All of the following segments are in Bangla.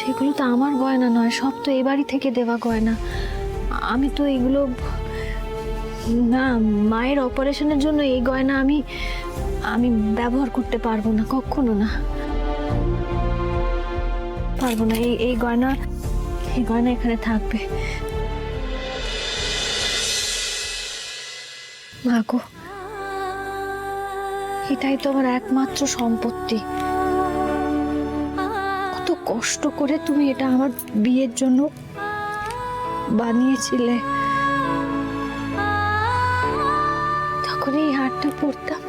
সেগুলো তো আমার গয়না নয়, সব তো এই বাড়ি থেকে দেওয়া গয়না। আমি তো এগুলো না, মায়ের অপারেশনের জন্য এই গয়না আমি আমি ব্যবহার করতে পারবো না, কখনো না, পারবো না। এই গয়না এখানে থাকবে। মা গো, এটাই তো আমার একমাত্র সম্পত্তি। কত কষ্ট করে তুমি এটা আমার বিয়ের জন্য বানিয়েছিলে। যখন এই হারটা পরতাম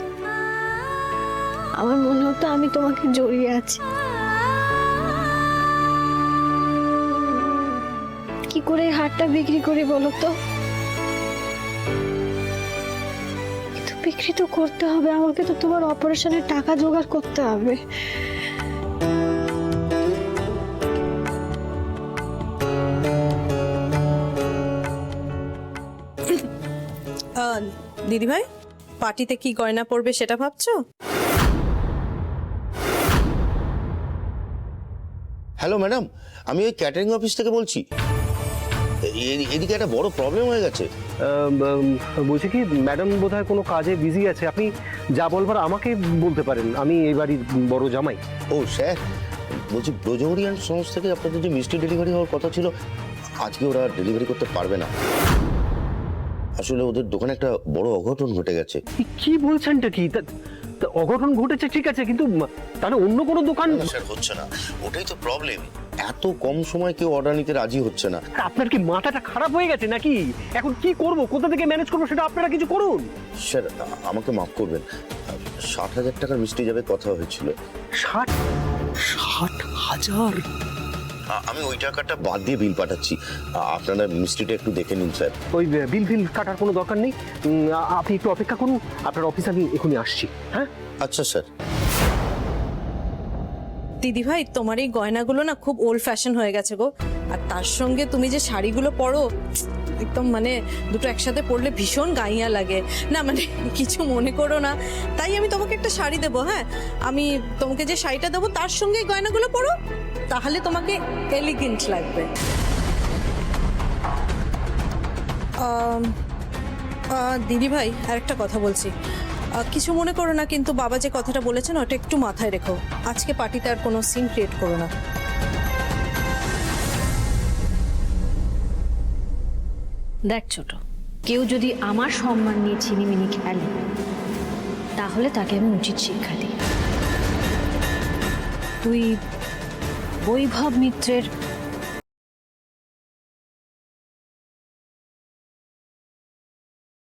আমার মনে হতো আমি তোমাকে জড়িয়ে আছি। কি করে এই হারটা বিক্রি করি বলো তো? কিন্তু বিক্রি তো করতে হবে, আমাকে তো তোমার অপারেশনের টাকা জোগাড় করতে হবে। দিদি ভাই, পার্টিতে কি গয়না পরবে সেটা ভাবছো? হ্যালো ম্যাডাম, আমি ওই ক্যাটারিং অফিস থেকে বলছি। এদিকে একটা বড় প্রবলেম হয়ে গেছে। বলছি কি, ম্যাডাম বোধহয় কোনো কাজে বিজি আছে, আপনি যা বলবার আমাকে বলতে পারেন, আমি এই বাড়ির বড় জামাই। ও স্যার, বলছি ব্রজমরিয়ান সংস্থা থেকে আপনাদের যে মিষ্টি ডেলিভারি হওয়ার কথা ছিল, আজকে ওরা ডেলিভারি করতে পারবে না। আসলে ওদের দোকানে একটা বড় অঘটন ঘটে গেছে। কি বলছেনটা কি? অঘটন ঘটেছে ঠিক আছে, কিন্তু তাহলে অন্য কোনো দোকান? স্যার হচ্ছে না, ওটাই তো প্রবলেম। এত কম সময় কেউ অর্ডার নিতে রাজি হচ্ছে না। আপনার কি মাথাটা খারাপ হয়ে গেছে নাকি? এখন কি করব, কোথা থেকে ম্যানেজ করবো সেটা আপনারা কিছু করুন। স্যার আমাকে মাফ করবেন, 60,000 টাকার মিষ্টি যাবে কথা হয়েছিল। 60,000? আমি ওই টাকাটা বাদ দিয়ে বিল পাঠাচ্ছি, আপনারা মিষ্টিটা একটু দেখে নিন স্যার। ওই বিল কাটার কোনো দরকার নেই, আপনি একটু অপেক্ষা করুন, আপনার অফিসে আমি এখনই আসছি। হ্যাঁ আচ্ছা স্যার। দিদি ভাই, তোমার এই গয়নাগুলো না খুব ওল্ড ফ্যাশন হয়ে গেছে গো। আর তার সঙ্গে তুমি যে শাড়িগুলো পরো, একদম মানে দুটো একসাথে পরলে ভীষণ গাইয়া লাগে না, মানে কিছু মনে করো না। তাই আমি তোমাকে একটা শাড়ি দেবো। হ্যাঁ, আমি তোমাকে যে শাড়িটা দেবো তার সঙ্গে এই গয়নাগুলো পরো, তাহলে তোমাকে এলিগেন্ট লাগবে। দিদি ভাই, আরেকটা কথা বলছি, কিছু মনে করো না, কিন্তু বাবা যে কথাটা বলেছেন ওটা একটু মাথায় রেখো। আজকে পার্টিতে আর কোনো সিন ক্রিয়েট করো না। দেখ ছোট, কেউ যদি আমার সম্মান নিয়ে ছিনিমিনি খেলে তাহলে তাকে আমি উচিত শিক্ষা দিই। তুই বৈভব মিত্রের